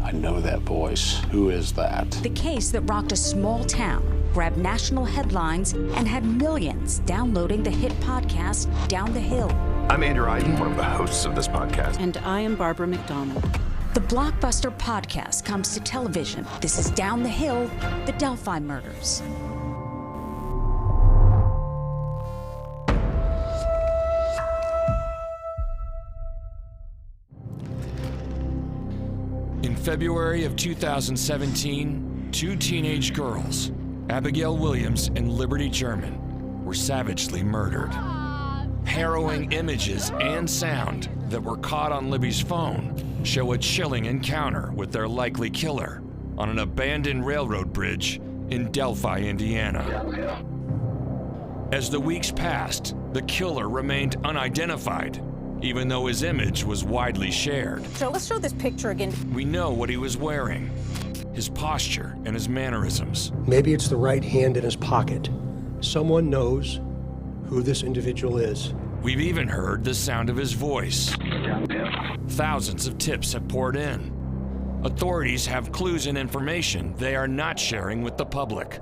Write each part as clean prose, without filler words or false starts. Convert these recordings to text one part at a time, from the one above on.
I know that voice. Who is that? The case that rocked a small town, grabbed national headlines, and had millions downloading the hit podcast Down the Hill. I'm Andrew Iden, one of the hosts of this podcast. And I am Barbara McDonald. The blockbuster podcast comes to television. This is Down the Hill, the Delphi murders. In February of 2017, two teenage girls, Abigail Williams and Liberty German, were savagely murdered. Harrowing images and sound that were caught on Libby's phone show a chilling encounter with their likely killer on an abandoned railroad bridge in Delphi, Indiana. As the weeks passed, the killer remained unidentified, even though his image was widely shared. So let's show this picture again. We know what he was wearing, his posture and his mannerisms. Maybe it's the right hand in his pocket. Someone knows who this individual is. We've even heard the sound of his voice. Thousands of tips have poured in. Authorities have clues and information they are not sharing with the public.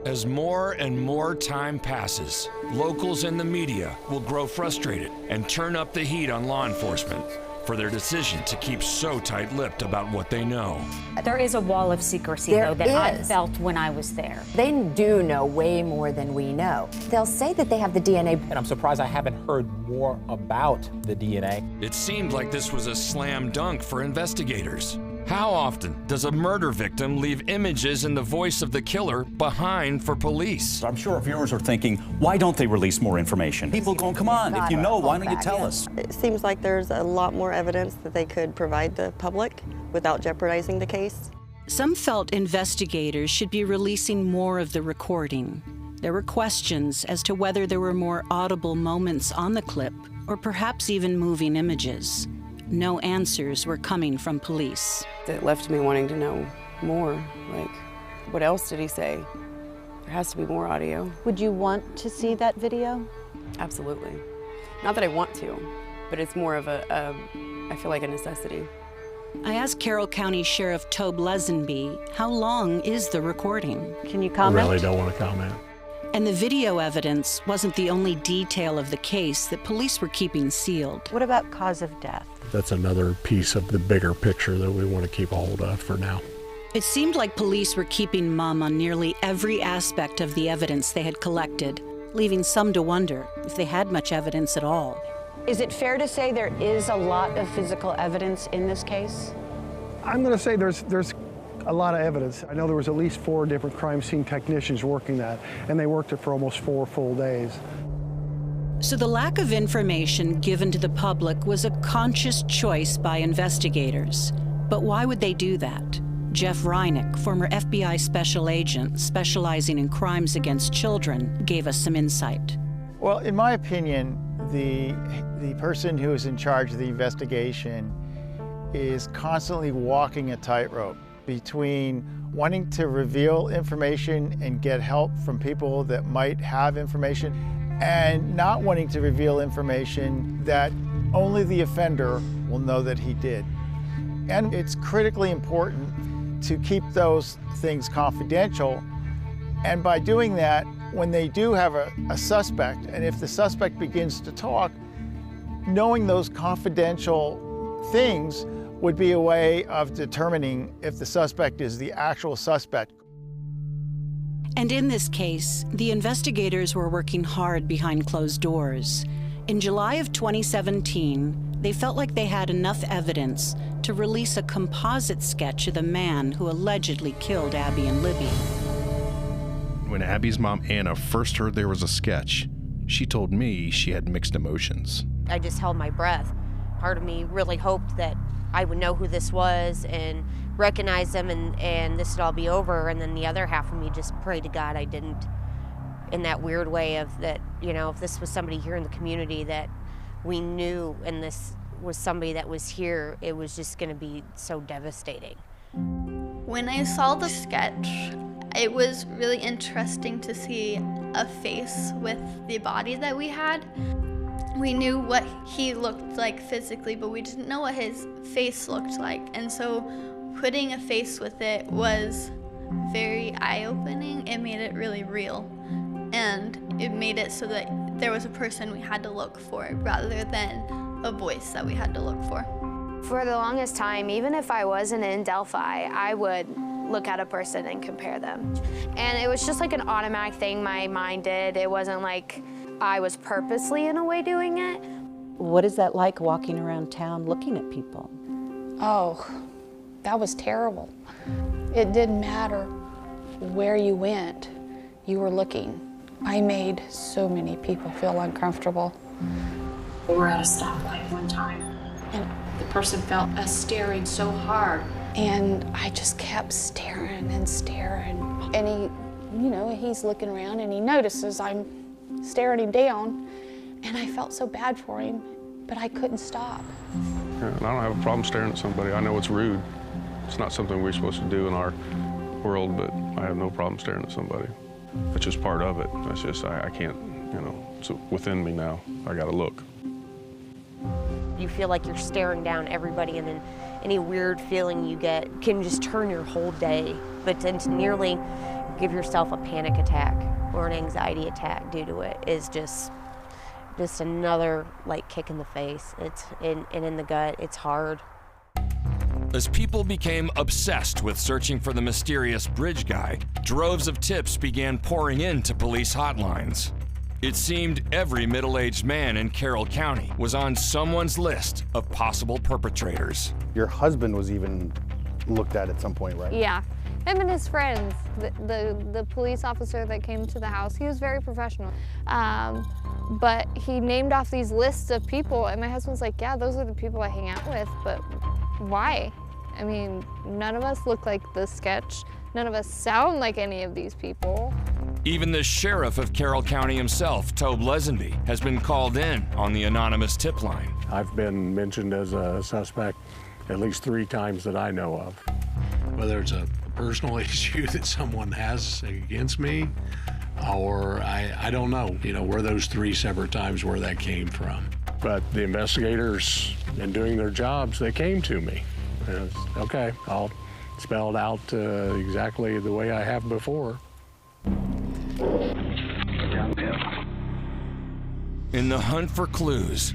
As more and more time passes, locals and the media will grow frustrated and turn up the heat on law enforcement for their decision to keep so tight-lipped about what they know. There is a wall of secrecy, though, that I felt when I was there. They do know way more than we know. They'll say that they have the DNA. And I'm surprised I haven't heard more about the DNA. It seemed like this was a slam dunk for investigators. How often does a murder victim leave images and the voice of the killer behind for police? I'm sure viewers are thinking, why don't they release more information? People going, come on, if you know, why don't you tell us? It seems like there's a lot more evidence that they could provide the public without jeopardizing the case. Some felt investigators should be releasing more of the recording. There were questions as to whether there were more audible moments on the clip, or perhaps even moving images. No answers were coming from police. It left me wanting to know more. Like, what else did he say? There has to be more audio. Would you want to see that video? Absolutely. Not that I want to, but it's more of I feel like a necessity. I asked Carroll County Sheriff Tobe Lesenby, how long is the recording? Can you comment? I really don't want to comment. And the video evidence wasn't the only detail of the case that police were keeping sealed. What about cause of death? That's another piece of the bigger picture that we want to keep a hold of for now. It seemed like police were keeping mum on nearly every aspect of the evidence they had collected, leaving some to wonder if they had much evidence at all. Is it fair to say there is a lot of physical evidence in this case? I'm going to say there's a lot of evidence. I know there was at least 4 different crime scene technicians working that, and they worked it for almost 4 full days. So the lack of information given to the public was a conscious choice by investigators. But why would they do that? Jeff Reinick, former FBI special agent specializing in crimes against children, gave us some insight. Well, in my opinion, the person who is in charge of the investigation is constantly walking a tightrope between wanting to reveal information and get help from people that might have information and not wanting to reveal information that only the offender will know that he did. And it's critically important to keep those things confidential. And by doing that, when they do have a suspect, and if the suspect begins to talk, knowing those confidential things would be a way of determining if the suspect is the actual suspect. And in this case, the investigators were working hard behind closed doors. In July of 2017, they felt like they had enough evidence to release a composite sketch of the man who allegedly killed Abby and Libby. When Abby's mom, Anna, first heard there was a sketch, she told me she had mixed emotions. I just held my breath. Part of me really hoped that I would know who this was and recognize them and this would all be over. And then the other half of me just prayed to God I didn't, in that weird way of that, you know, if this was somebody here in the community that we knew and this was somebody that was here, it was just going to be so devastating. When I saw the sketch, it was really interesting to see a face with the body that we had. We knew what he looked like physically, but we didn't know what his face looked like. And so putting a face with it was very eye-opening. It made it really real. And it made it so that there was a person we had to look for rather than a voice that we had to look for. For the longest time, even if I wasn't in Delphi, I would look at a person and compare them. And it was just like an automatic thing my mind did. It wasn't like I was purposely in a way doing it. What is that like walking around town looking at people? Oh, that was terrible. It didn't matter where you went, you were looking. I made so many people feel uncomfortable. We were at a stoplight one time, and the person felt us staring so hard. And I just kept staring and staring. And he's looking around and he notices I'm staring him down, and I felt so bad for him, but I couldn't stop. Yeah, and I don't have a problem staring at somebody. I know it's rude. It's not something we're supposed to do in our world, but I have no problem staring at somebody. It's just part of it. That's just, I can't, it's within me now. I gotta look. You feel like you're staring down everybody, and then any weird feeling you get can just turn your whole day. But then to nearly give yourself a panic attack or an anxiety attack due to it is just another kick in the face. And in the gut. It's hard. As people became obsessed with searching for the mysterious bridge guy, droves of tips began pouring into police hotlines. It seemed every middle-aged man in Carroll County was on someone's list of possible perpetrators. Your husband was even looked at some point, right? Yeah, him and his friends. The police officer that came to the house, he was very professional. But he named off these lists of people, and my husband's like, yeah, those are the people I hang out with, but why? I mean, none of us look like the sketch. None of us sound like any of these people. Even the sheriff of Carroll County himself, Tobe Lesenby, has been called in on the anonymous tip line. I've been mentioned as a suspect at least 3 times that I know of. Whether it's a personal issue that someone has against me, or I don't know, where those 3 separate times where that came from. But the investigators, in doing their jobs, they came to me. And it's, okay, I'll spell it out exactly the way I have before. In the hunt for clues,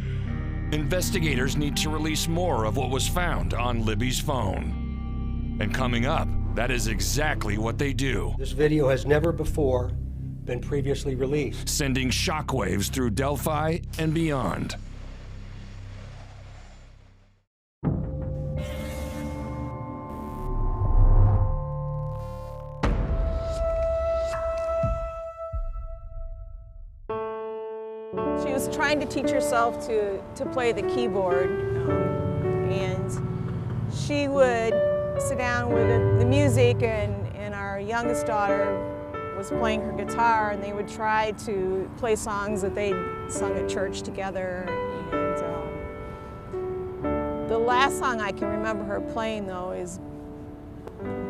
investigators need to release more of what was found on Libby's phone. And coming up, that is exactly what they do. This video has never before been previously released, sending shockwaves through Delphi and beyond. She was trying to teach herself to play the keyboard, and she would sit down with the music, and our youngest daughter was playing her guitar, and they would try to play songs that they'd sung at church together. And the last song I can remember her playing, though, is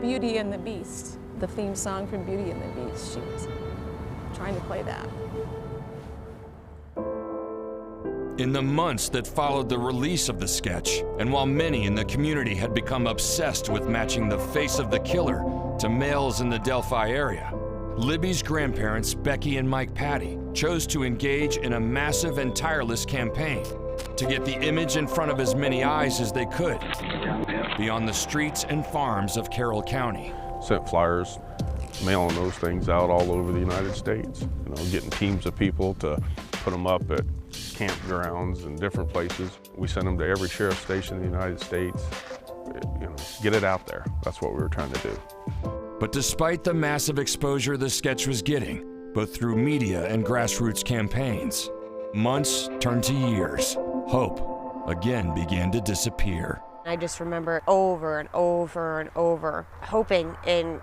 Beauty and the Beast, the theme song from Beauty and the Beast. She was trying to play that. In the months that followed the release of the sketch, and while many in the community had become obsessed with matching the face of the killer to males in the Delphi area, Libby's grandparents, Becky and Mike Patty, chose to engage in a massive and tireless campaign to get the image in front of as many eyes as they could, beyond the streets and farms of Carroll County. Sent flyers, mailing those things out all over the United States, getting teams of people to put them up at campgrounds and different places. We sent them to every sheriff's station in the United States. Get it out there. That's what we were trying to do. But despite the massive exposure the sketch was getting, both through media and grassroots campaigns, months turned to years. Hope again began to disappear. I just remember over and over and over, hoping and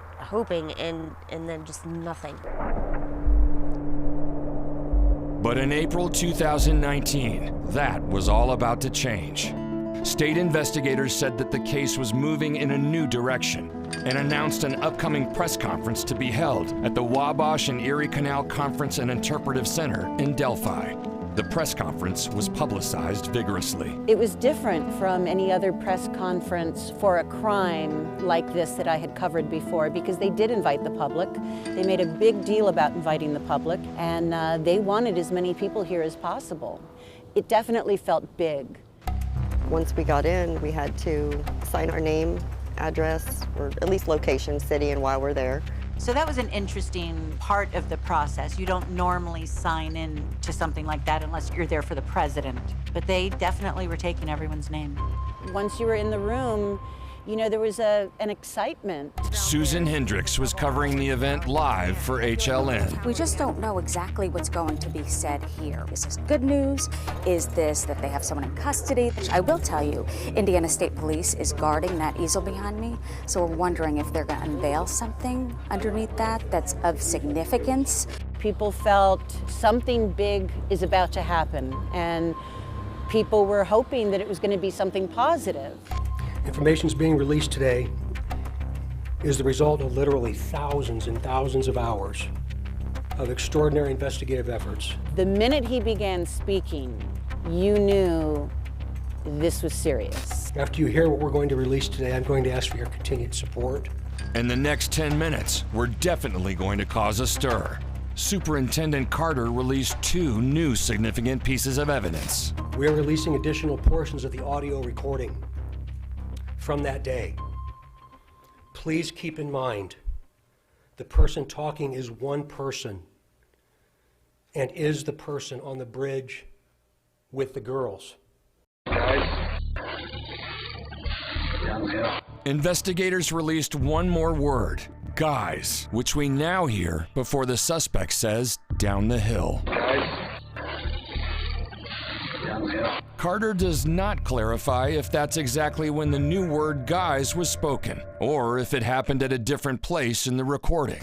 then just nothing. But in April 2019, that was all about to change. State investigators said that the case was moving in a new direction and announced an upcoming press conference to be held at the Wabash and Erie Canal Conference and Interpretive Center in Delphi. The press conference was publicized vigorously. It was different from any other press conference for a crime like this that I had covered before, because they did invite the public. They made a big deal about inviting the public, and they wanted as many people here as possible. It definitely felt big. Once we got in, we had to sign our name, address, or at least location, city, and why we're there. So that was an interesting part of the process. You don't normally sign in to something like that unless you're there for the president. But they definitely were taking everyone's name. Once you were in the room, you know, there was an excitement. Susan Hendricks was covering the event live for HLN. We just don't know exactly what's going to be said here. Is this good news? Is this that they have someone in custody? I will tell you, Indiana State Police is guarding that easel behind me, so we're wondering if they're going to unveil something underneath that that's of significance. People felt something big is about to happen, and people were hoping that it was going to be something positive. Information being released today is the result of literally thousands and thousands of hours of extraordinary investigative efforts. The minute he began speaking, you knew this was serious. After you hear what we're going to release today, I'm going to ask for your continued support. And the next 10 minutes were definitely going to cause a stir. Superintendent Carter released 2 new significant pieces of evidence. We are releasing additional portions of the audio recording from that day. Please keep in mind, the person talking is one person and is the person on the bridge with the girls. Investigators released one more word, guys, which we now hear before the suspect says, down the hill. Carter does not clarify if that's exactly when the new word guys was spoken, or if it happened at a different place in the recording.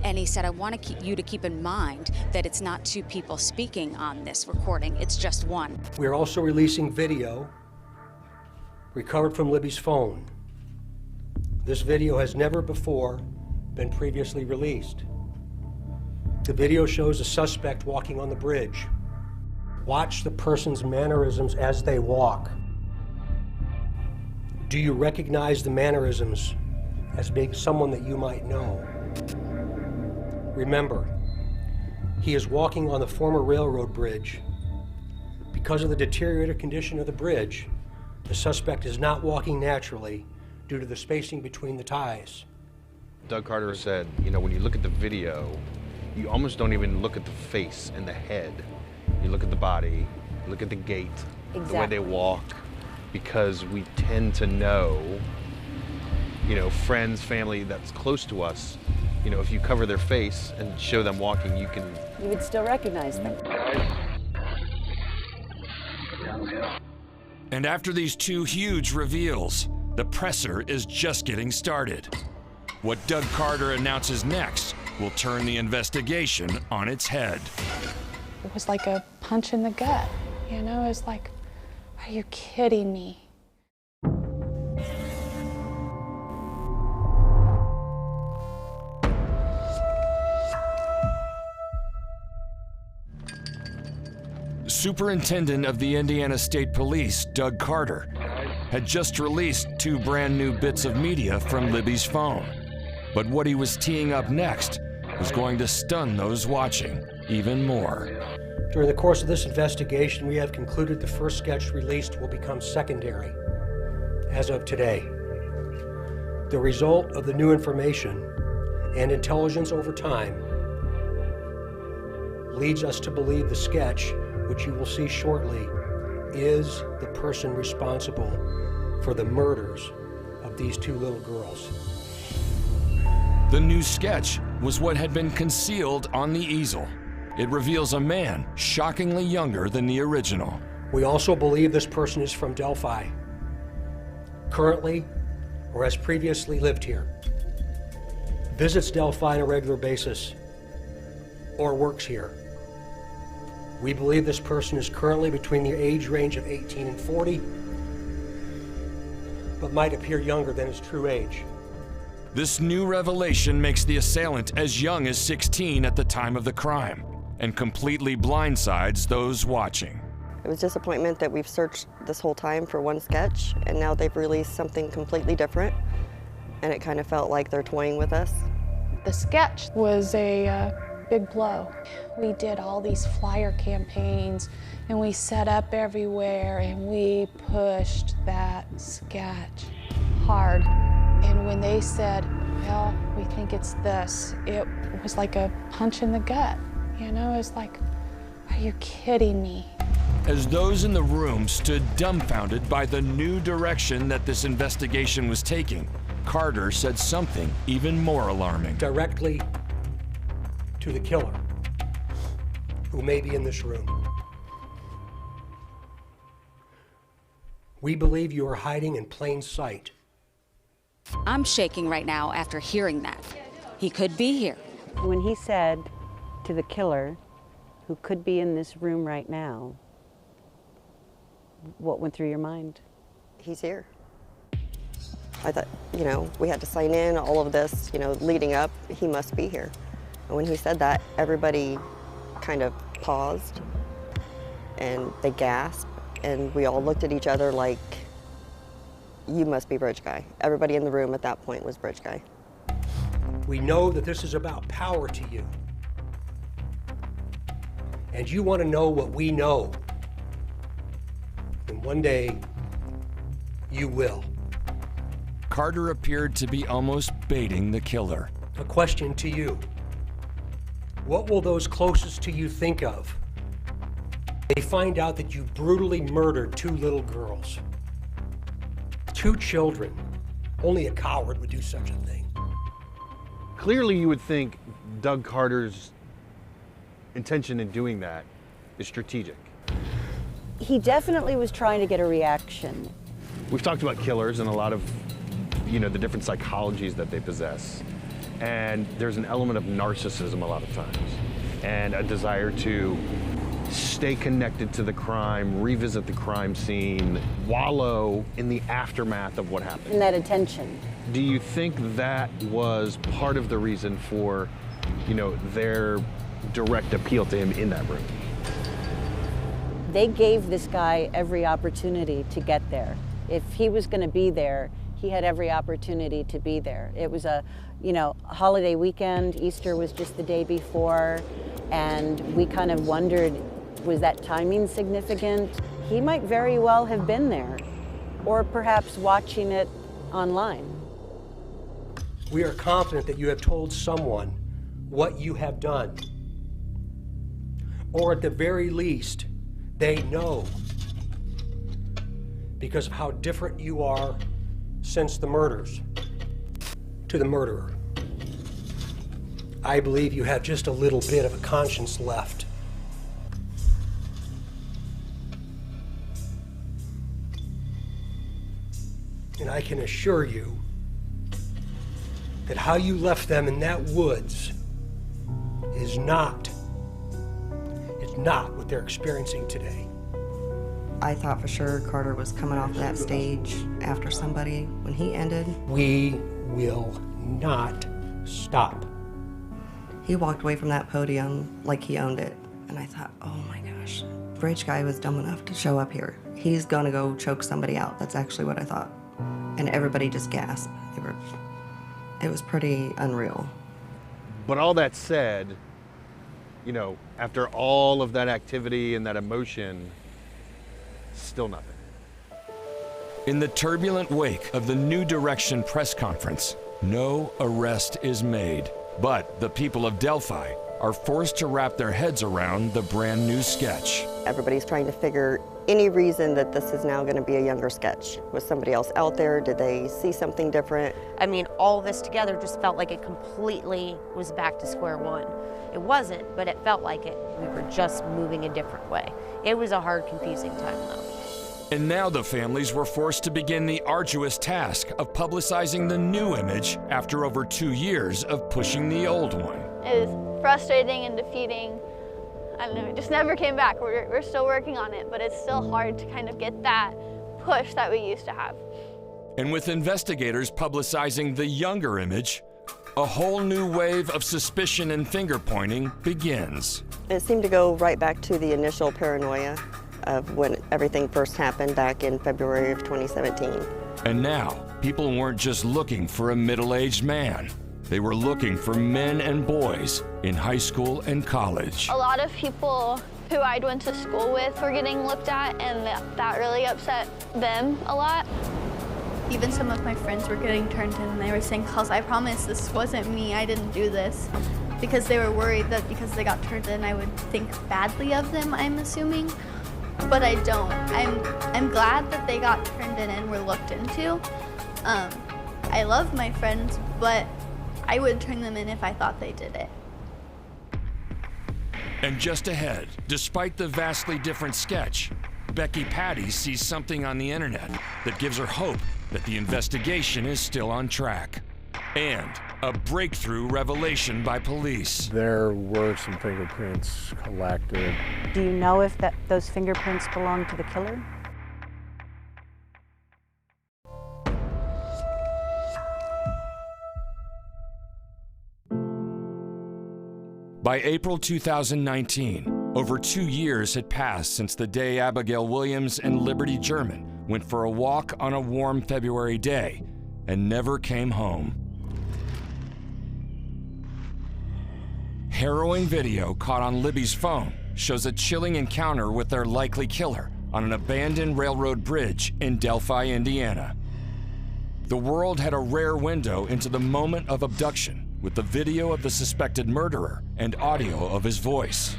And he said, I want you to keep in mind that it's not 2 people speaking on this recording, it's just one. We are also releasing video recovered from Libby's phone. This video has never before been previously released. The video shows a suspect walking on the bridge. Watch the person's mannerisms as they walk. Do you recognize the mannerisms as being someone that you might know? Remember, he is walking on the former railroad bridge. Because of the deteriorated condition of the bridge, the suspect is not walking naturally due to the spacing between the ties. Doug Carter said, you know, when you look at the video, you almost don't even look at the face and the head. You look at the body, look at the gait, the way they walk, because we tend to know, you know, friends, family that's close to us, you know, if you cover their face and show them walking, you would still recognize them. And after these 2 huge reveals, the presser is just getting started. What Doug Carter announces next will turn the investigation on its head. It was like a punch in the gut, you know? It was like, are you kidding me? Superintendent of the Indiana State Police, Doug Carter, had just released 2 brand new bits of media from Libby's phone. But what he was teeing up next was going to stun those watching even more. During the course of this investigation, we have concluded the first sketch released will become secondary as of today. The result of the new information and intelligence over time leads us to believe the sketch, which you will see shortly, is the person responsible for the murders of these 2 little girls. The new sketch was what had been concealed on the easel. It reveals a man shockingly younger than the original. We also believe this person is from Delphi, currently or has previously lived here, visits Delphi on a regular basis, or works here. We believe this person is currently between the age range of 18 and 40, but might appear younger than his true age. This new revelation makes the assailant as young as 16 at the time of the crime. and completely blindsides those watching. It was disappointment that we've searched this whole time for one sketch, and now they've released something completely different, and it kind of felt like they're toying with us. The sketch was a big blow. We did all these flyer campaigns, and we set up everywhere, and we pushed that sketch hard. And when they said, well, we think it's this, it was like a punch in the gut. You know, it was like, are you kidding me? As those in the room stood dumbfounded by the new direction that this investigation was taking, Carter said something even more alarming. Directly to the killer, who may be in this room. We believe you are hiding in plain sight. I'm shaking right now after hearing that. He could be here. When he said to the killer, who could be in this room right now, what went through your mind? He's here. I thought, you know, we had to sign in, all of this, you know, leading up, he must be here. And when he said that, everybody kind of paused and they gasped, and we all looked at each other like, you must be Bridge Guy. Everybody in the room at that point was Bridge Guy. We know that this is about power to you. And you want to know what we know. And one day, you will. Carter appeared to be almost baiting the killer. A question to you. What will those closest to you think of? They find out that you brutally murdered 2 little girls. 2 children. Only a coward would do such a thing. Clearly you would think Doug Carter's intention in doing that is strategic. He definitely was trying to get a reaction. We've talked about killers and a lot of, you know, the different psychologies that they possess. And there's an element of narcissism a lot of times, and a desire to stay connected to the crime, revisit the crime scene, wallow in the aftermath of what happened. And that attention. Do you think that was part of the reason for, you know, their direct appeal to him in that room? They gave this guy every opportunity to get there. If he was going to be there, he had every opportunity to be there. It was a, you know, holiday weekend. Easter was just the day before, and we kind of wondered, was that timing significant? He might very well have been there, or perhaps watching it online. We are confident that you have told someone what you have done. Or at the very least, they know, because of how different you are since the murders to the murderer. I believe you have just a little bit of a conscience left. And I can assure you that how you left them in that woods is not what they're experiencing today. I thought for sure Carter was coming off that stage after somebody when he ended. We will not stop. He walked away from that podium like he owned it. And I thought, oh my gosh, Bridge Guy was dumb enough to show up here. He's gonna go choke somebody out. That's actually what I thought. And everybody just gasped. It was pretty unreal. But all that said, you know, after all of that activity and that emotion, still nothing. In the turbulent wake of the New Direction press conference, no arrest is made. But the people of Delphi are forced to wrap their heads around the brand new sketch. Everybody's trying to figure any reason that this is now going to be a younger sketch. Was somebody else out there? Did they see something different? I mean, all this together just felt like it completely was back to square one. It wasn't, but it felt like it. We were just moving a different way. It was a hard, confusing time, though. And now the families were forced to begin the arduous task of publicizing the new image after over 2 years of pushing the old one. It was frustrating and defeating. I don't know, it just never came back. We're still working on it, but it's still hard to kind of get that push that we used to have. And with investigators publicizing the younger image, a whole new wave of suspicion and finger-pointing begins. It seemed to go right back to the initial paranoia of when everything first happened back in February of 2017. And now, people weren't just looking for a middle-aged man. They were looking for men and boys in high school and college. A lot of people who I'd went to school with were getting looked at, and that really upset them a lot. Even some of my friends were getting turned in, and they were saying, "Cause I promise this wasn't me, I didn't do this." Because they were worried that because they got turned in, I would think badly of them, I'm assuming. But I don't. I'm glad that they got turned in and were looked into. I love my friends, but I would turn them in if I thought they did it. And just ahead, despite the vastly different sketch, Becky Patty sees something on the internet that gives her hope that the investigation is still on track. And a breakthrough revelation by police. There were some fingerprints collected. Do you know if those fingerprints belong to the killer? By April 2019, over 2 years had passed since the day Abigail Williams and Liberty German went for a walk on a warm February day and never came home. Harrowing video caught on Libby's phone shows a chilling encounter with their likely killer on an abandoned railroad bridge in Delphi, Indiana. The world had a rare window into the moment of abduction with the video of the suspected murderer and audio of his voice.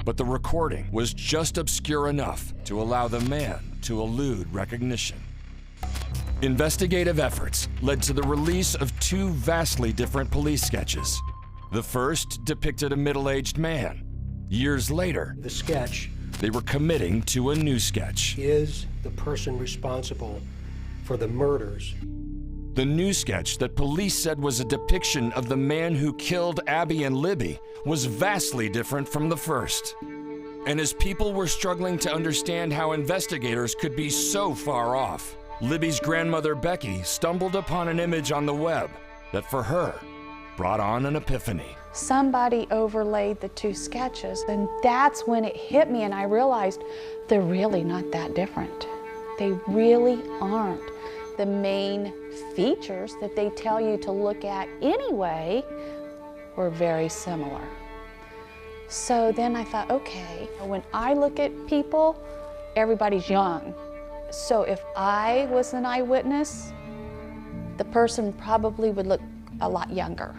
But the recording was just obscure enough to allow the man to elude recognition. Investigative efforts led to the release of 2 vastly different police sketches. The first depicted a middle-aged man. Years later, The sketch they were committing to a new sketch. is the person responsible for the murders. The new sketch that police said was a depiction of the man who killed Abby and Libby was vastly different from the first. And as people were struggling to understand how investigators could be so far off, Libby's grandmother Becky stumbled upon an image on the web that for her brought on an epiphany. Somebody overlaid the 2 sketches, and that's when it hit me and I realized they're really not that different. They really aren't. The main features that they tell you to look at anyway were very similar. So then I thought, okay, when I look at people, everybody's young. So if I was an eyewitness, the person probably would look a lot younger.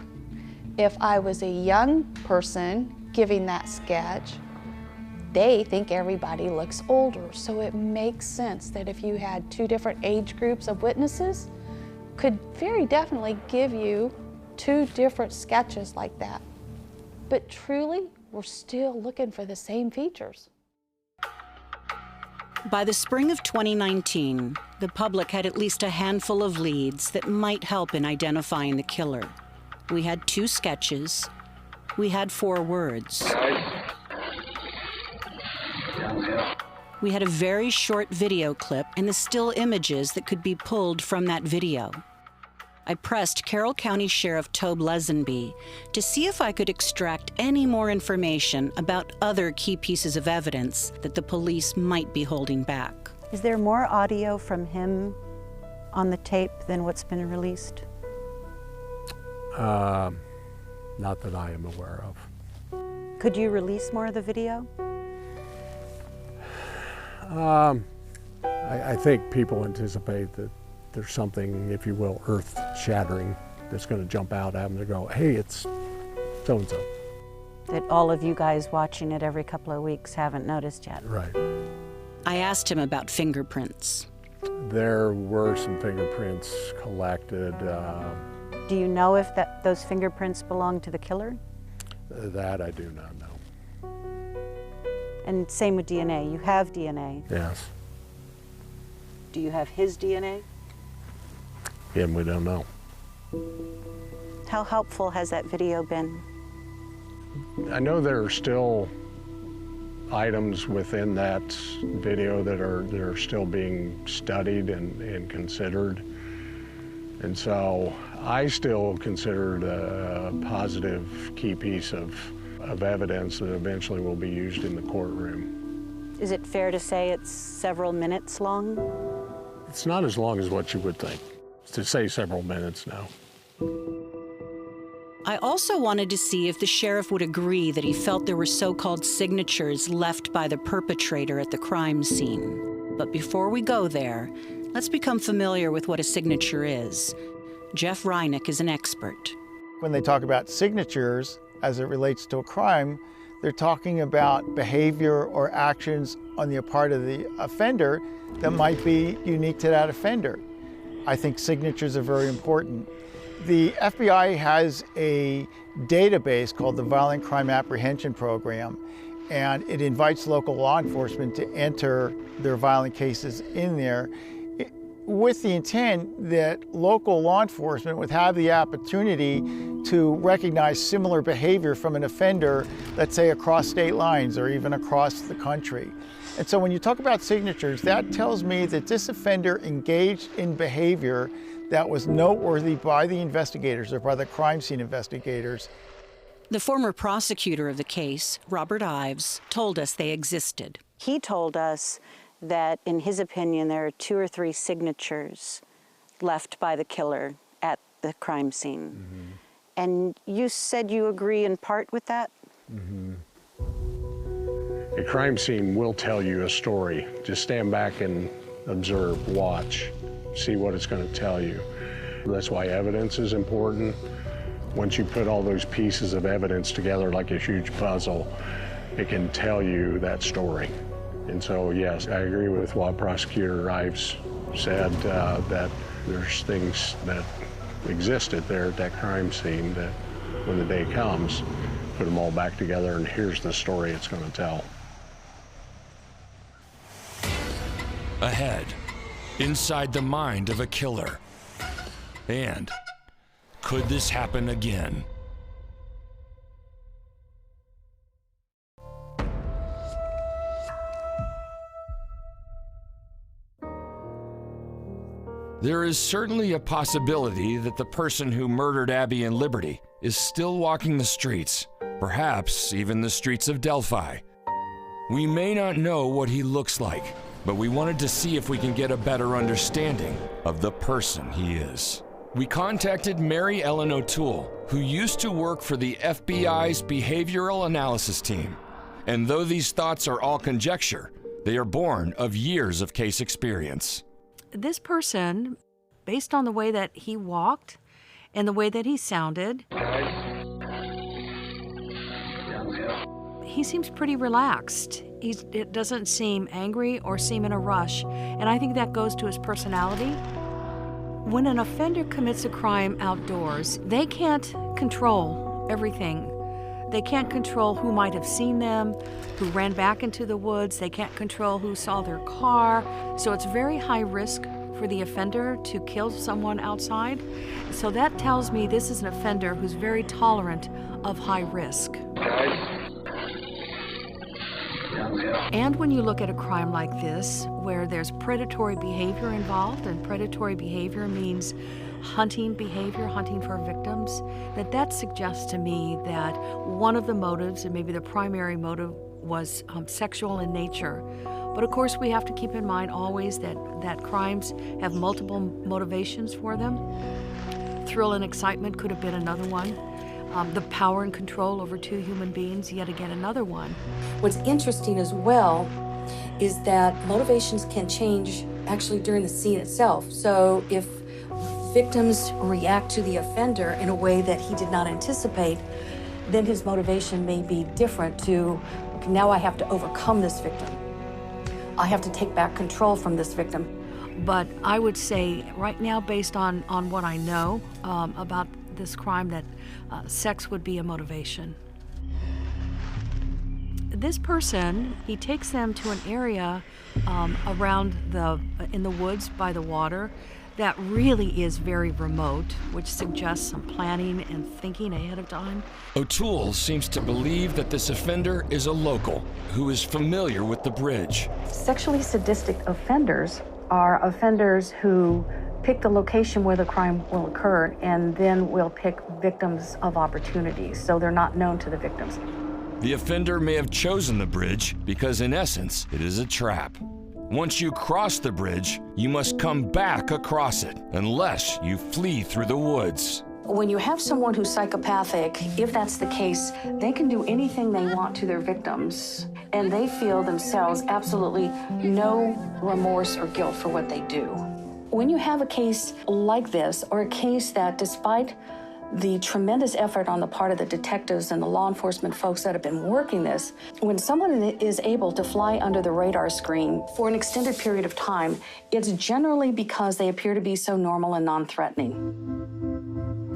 If I was a young person giving that sketch, they think everybody looks older. So it makes sense that if you had 2 different age groups of witnesses, could very definitely give you 2 different sketches like that. But truly, we're still looking for the same features. By the spring of 2019, the public had at least a handful of leads that might help in identifying the killer. We had 2 sketches. We had 4 words. We had a very short video clip and the still images that could be pulled from that video. I pressed Carroll County Sheriff Tobe Lesenby to see if I could extract any more information about other key pieces of evidence that the police might be holding back. Is there more audio from him on the tape than what's been released? Not that I am aware of. Could you release more of the video? I think people anticipate that there's something, if you will, earth-shattering that's going to jump out at them to go, hey, it's so-and-so. That all of you guys watching it every couple of weeks haven't noticed yet. Right. I asked him about fingerprints. There were some fingerprints collected. Do you know if those fingerprints belong to the killer? That I do not know. And same with DNA. You have DNA. Yes. Do you have his DNA? And we don't know. How helpful has that video been? I know there are still items within that video that are still being studied and considered. And so I still consider it a positive key piece of evidence that eventually will be used in the courtroom. Is it fair to say it's several minutes long? It's not as long as what you would think, to say several minutes now. I also wanted to see if the sheriff would agree that he felt there were so-called signatures left by the perpetrator at the crime scene. But before we go there, let's become familiar with what a signature is. Jeff Reinick is an expert. When they talk about signatures as it relates to a crime, they're talking about behavior or actions on the part of the offender that might be unique to that offender. I think signatures are very important. The FBI has a database called the Violent Crime Apprehension Program, and it invites local law enforcement to enter their violent cases in there with the intent that local law enforcement would have the opportunity to recognize similar behavior from an offender, let's say across state lines or even across the country. And so when you talk about signatures, that tells me that this offender engaged in behavior that was noteworthy by the investigators or by the crime scene investigators. The former prosecutor of the case, Robert Ives, told us they existed. He told us that, in his opinion, there are 2 or 3 signatures left by the killer at the crime scene. Mm-hmm. And you said you agree in part with that? Mm-hmm. A crime scene will tell you a story. Just stand back and observe, watch, see what it's going to tell you. That's why evidence is important. Once you put all those pieces of evidence together like a huge puzzle, it can tell you that story. And so, yes, I agree with what Prosecutor Ives said, that there's things that existed there at that crime scene that when the day comes, put them all back together and here's the story it's going to tell. Ahead, inside the mind of a killer. And could this happen again? There is certainly a possibility that the person who murdered Abby and Liberty is still walking the streets, perhaps even the streets of Delphi. We may not know what he looks like, but we wanted to see if we can get a better understanding of the person he is. We contacted Mary Ellen O'Toole, who used to work for the FBI's behavioral analysis team. And though these thoughts are all conjecture, they are born of years of case experience. This person, based on the way that he walked and the way that he sounded, he seems pretty relaxed. It doesn't seem angry or seem in a rush, and I think that goes to his personality. When an offender commits a crime outdoors, they can't control everything. They can't control who might have seen them, who ran back into the woods. They can't control who saw their car. So it's very high risk for the offender to kill someone outside. So that tells me this is an offender who's very tolerant of high risk. And when you look at a crime like this, where there's predatory behavior involved, and predatory behavior means hunting behavior, hunting for victims, that suggests to me that one of the motives, and maybe the primary motive, was sexual in nature. But of course, we have to keep in mind always that crimes have multiple motivations for them. Thrill and excitement could have been another one. The power and control over 2 human beings, yet again another one. What's interesting as well is that motivations can change actually during the scene itself. So if victims react to the offender in a way that he did not anticipate, then his motivation may be different to, okay, now I have to overcome this victim. I have to take back control from this victim. But I would say right now, based on what I know about this crime, that sex would be a motivation. This person, he takes them to an area around in the woods by the water that really is very remote, which suggests some planning and thinking ahead of time. O'Toole seems to believe that this offender is a local who is familiar with the bridge. Sexually sadistic offenders are offenders who pick the location where the crime will occur, and then we'll pick victims of opportunities, so they're not known to the victims. The offender may have chosen the bridge because, in essence, it is a trap. Once you cross the bridge, you must come back across it, unless you flee through the woods. When you have someone who's psychopathic, if that's the case, they can do anything they want to their victims, and they feel themselves absolutely no remorse or guilt for what they do. When you have a case like this, or a case that, despite the tremendous effort on the part of the detectives and the law enforcement folks that have been working this, when someone is able to fly under the radar screen for an extended period of time, it's generally because they appear to be so normal and non-threatening.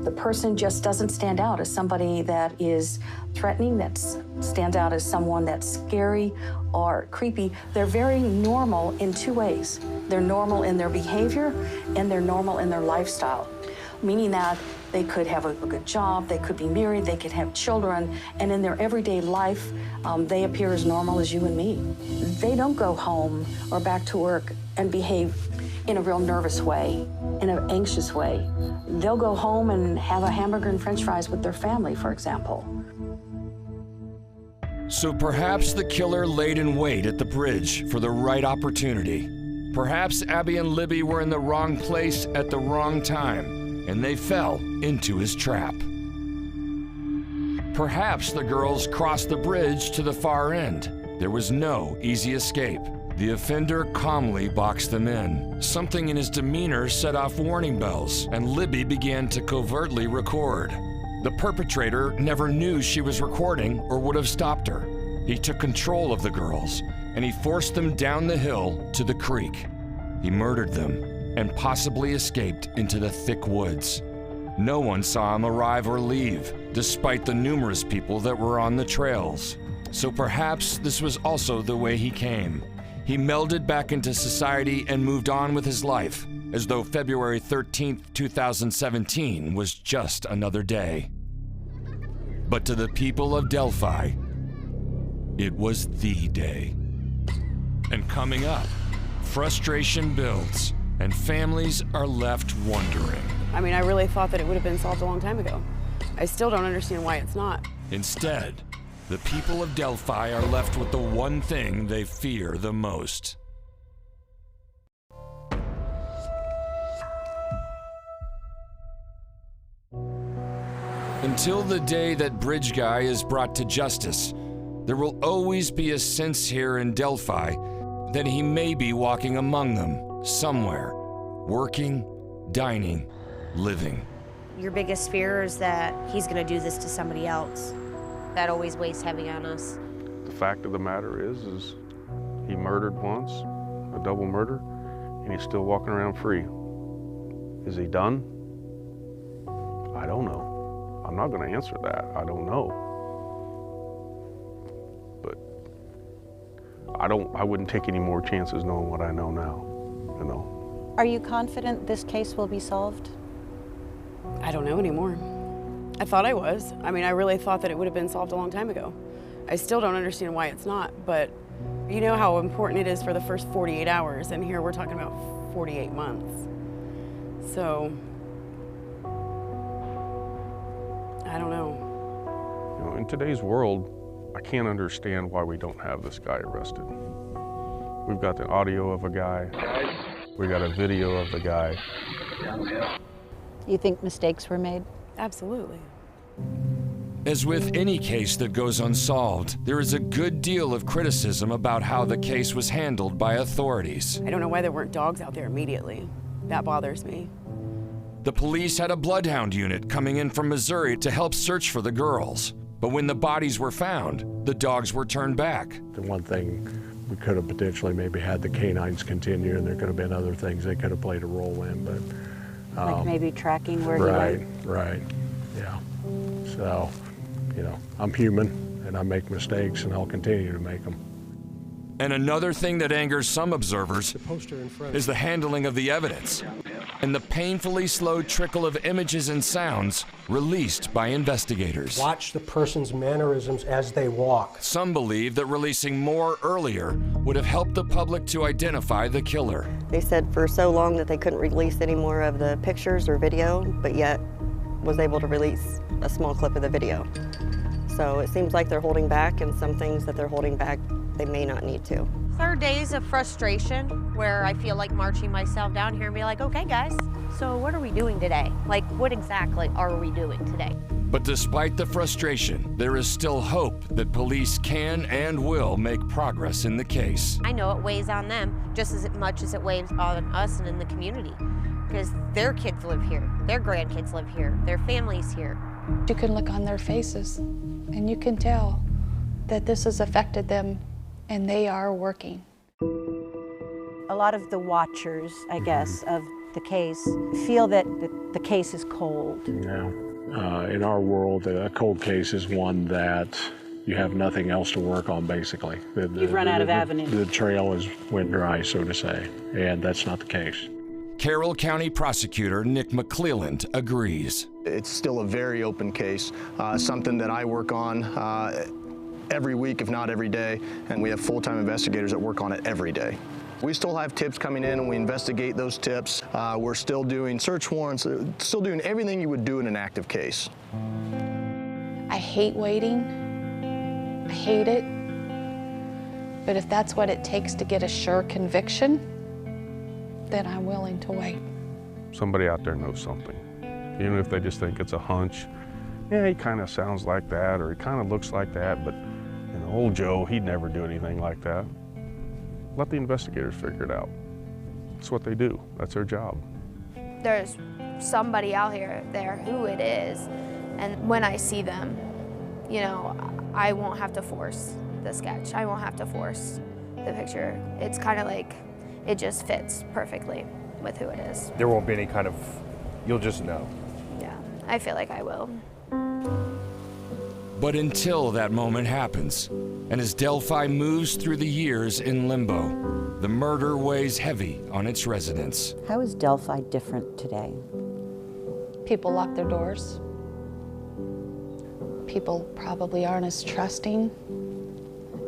The person just doesn't stand out as somebody that is threatening, that stands out as someone that's scary or creepy. They're very normal in two ways. They're normal in their behavior, and they're normal in their lifestyle, meaning that they could have a good job, they could be married, they could have children, and in their everyday life, they appear as normal as you and me. They don't go home or back to work and behave in a real nervous way, in an anxious way. They'll go home and have a hamburger and french fries with their family, for example. So perhaps the killer laid in wait at the bridge for the right opportunity. Perhaps Abby and Libby were in the wrong place at the wrong time, and they fell into his trap. Perhaps the girls crossed the bridge to the far end. There was no easy escape. The offender calmly boxed them in. Something in his demeanor set off warning bells, and Libby began to covertly record. The perpetrator never knew she was recording or would have stopped her. He took control of the girls, and he forced them down the hill to the creek. He murdered them and possibly escaped into the thick woods. No one saw him arrive or leave, despite the numerous people that were on the trails. So perhaps this was also the way he came. He melded back into society and moved on with his life, as though February 13th, 2017 was just another day. But to the people of Delphi, it was the day. And coming up, frustration builds, and families are left wondering. I mean, I really thought that it would have been solved a long time ago. I still don't understand why it's not. Instead, the people of Delphi are left with the one thing they fear the most. Until the day that Bridge Guy is brought to justice, there will always be a sense here in Delphi that he may be walking among them, somewhere, working, dining, living. Your biggest fear is that he's going to do this to somebody else. That always weighs heavy on us. The fact of the matter is he murdered once, a double murder, and he's still walking around free. Is he done? I don't know. I'm not going to answer that. I don't know. But I wouldn't take any more chances knowing what I know now, you know. Are you confident this case will be solved? I don't know anymore. I thought I was. I mean, I really thought that it would have been solved a long time ago. I still don't understand why it's not, but you know how important it is for the first 48 hours, and here we're talking about 48 months. So, I don't know. You know, in today's world, I can't understand why we don't have this guy arrested. We've got the audio of a guy. We got a video of the guy. You think mistakes were made? Absolutely. As with any case that goes unsolved, there is a good deal of criticism about how the case was handled by authorities. I don't know why there weren't dogs out there immediately. That bothers me. The police had a bloodhound unit coming in from Missouri to help search for the girls. But when the bodies were found, the dogs were turned back. The one thing we could have potentially maybe had the canines continue, and there could have been other things they could have played a role in, but like maybe tracking where he went? Right, yeah. So, you know, I'm human, and I make mistakes, and I'll continue to make them. And another thing that angers some observers The poster in front. is the handling of the evidence and the painfully slow trickle of images and sounds released by investigators. Watch the person's mannerisms as they walk. Some believe that releasing more earlier would have helped the public to identify the killer. They said for so long that they couldn't release any more of the pictures or video, but yet was able to release a small clip of the video. So it seems like they're holding back, and some things that they're holding back, they may not need to. There are days of frustration where I feel like marching myself down here and be like, okay guys, so what are we doing today? Like, what exactly are we doing today? But despite the frustration, there is still hope that police can and will make progress in the case. I know it weighs on them just as much as it weighs on us and in the community, because their kids live here, their grandkids live here, their families here. You can look on their faces and you can tell that this has affected them, and they are working. A lot of the watchers, I guess, of the case feel that the case is cold. Yeah. In our world, a cold case is one that you have nothing else to work on, basically. You've run out of avenues. The trail is went dry, so to say, and that's not the case. Carroll County Prosecutor Nick McClelland agrees. It's still a very open case, something that I work on every week, if not every day, and we have full-time investigators that work on it every day. We still have tips coming in, and we investigate those tips. We're still doing search warrants, still doing everything you would do in an active case. I hate waiting. I hate it. But if that's what it takes to get a sure conviction, then I'm willing to wait. Somebody out there knows something. Even if they just think it's a hunch, yeah, he kind of sounds like that, or he kind of looks like that, but you know, old Joe, he'd never do anything like that. Let the investigators figure it out. That's what they do. That's their job. There's somebody out there who it is, and when I see them, you know, I won't have to force the sketch. I won't have to force the picture. It's kind of like it just fits perfectly with who it is. There won't be any kind of, you'll just know. Yeah, I feel like I will. But until that moment happens, and as Delphi moves through the years in limbo, the murder weighs heavy on its residents. How is Delphi different today? People lock their doors. People probably aren't as trusting.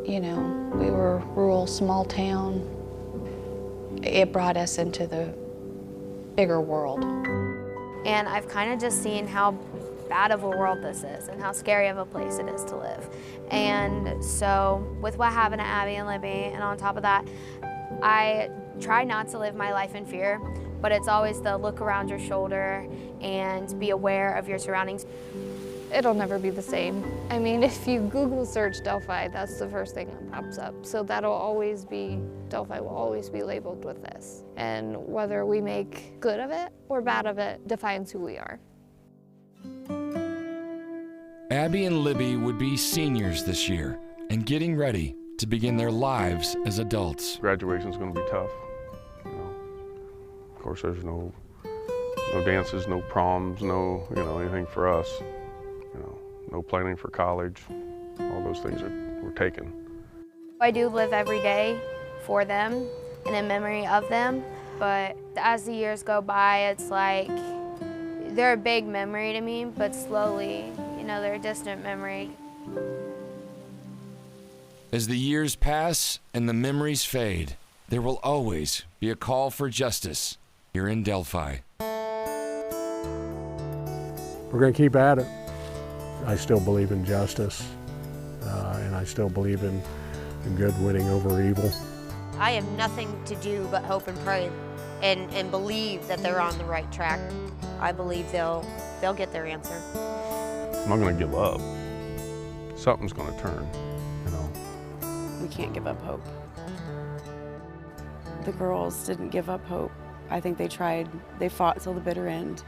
You know, we were a rural, small town. It brought us into the bigger world. And I've kind of just seen how bad of a world this is and how scary of a place it is to live. And so with what happened to Abby and Libby, and on top of that, I try not to live my life in fear, but it's always the look around your shoulder and be aware of your surroundings. It'll never be the same. I mean, if you Google search Delphi, that's the first thing that pops up. So that'll always be, Delphi will always be labeled with this. And whether we make good of it or bad of it defines who we are. Abby and Libby would be seniors this year and getting ready to begin their lives as adults. Graduation's going to be tough. You know, of course, there's no dances, no proms, no anything for us. You know, no planning for college. All those things were taken. I do live every day for them and in memory of them, but as the years go by, it's like they're a big memory to me, but slowly, you know, they're a distant memory. As the years pass and the memories fade, there will always be a call for justice here in Delphi. We're going to keep at it. I still believe in justice, and I still believe in good winning over evil. I have nothing to do but hope and pray and believe that they're on the right track. I believe they'll get their answer. I'm not going to give up. Something's going to turn, you know. We can't give up hope. The girls didn't give up hope. I think they tried. They fought till the bitter end,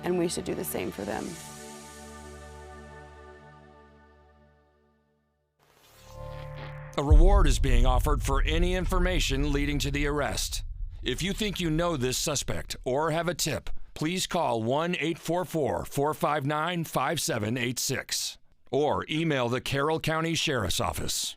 and we should do the same for them. A reward is being offered for any information leading to the arrest. If you think you know this suspect or have a tip, please call 1-844-459-5786 or email the Carroll County Sheriff's Office.